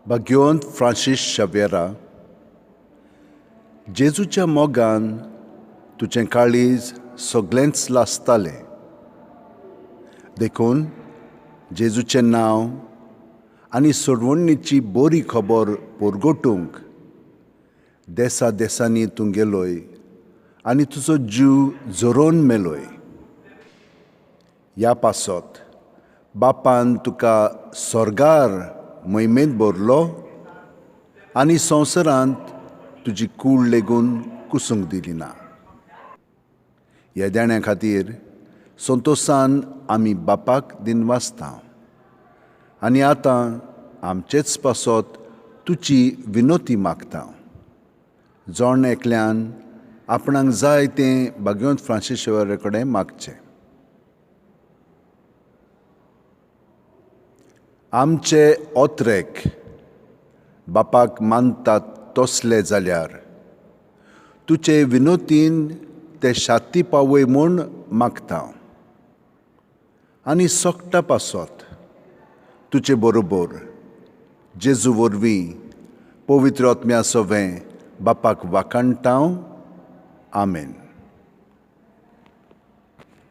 भाग्यवंत Francis शावेरा, जेजूच्या मोगान तुझें काळीज सगळेंच लासतालें. देखून जेजूचें नांव आनी सोडवणीची बरी खबर परगटूंक देसा देसांनी तूं गेलोय आनी तुजो जीव जोरोवन मेलोय. ह्या पासत बापान तुका स्वर्गार मोहिमेंत भरलो आनी संवसारांत तुजी कूड लेगून कुसूंक दिली ना. ह्या देण्या खातीर संतोशान आमी बापाक दिनवासता आनी आतां आमचेच पासत तुजी विनोती मागता. जोण एकल्यान आपणाक जाय तें भाग्यवंत फ्रांसीस शावेरा कडेन मागचें. आमचे ओत्रेक बापाक मानतात तसले जाल्यार तुजे विनोतीन ते शाती पावय म्हूण मागता आनी सोगटा पासत तुजे बरोबर जेजू वरवीं पवित्र आत्म्या सोवें बापाक वाखाणटां. आमेन.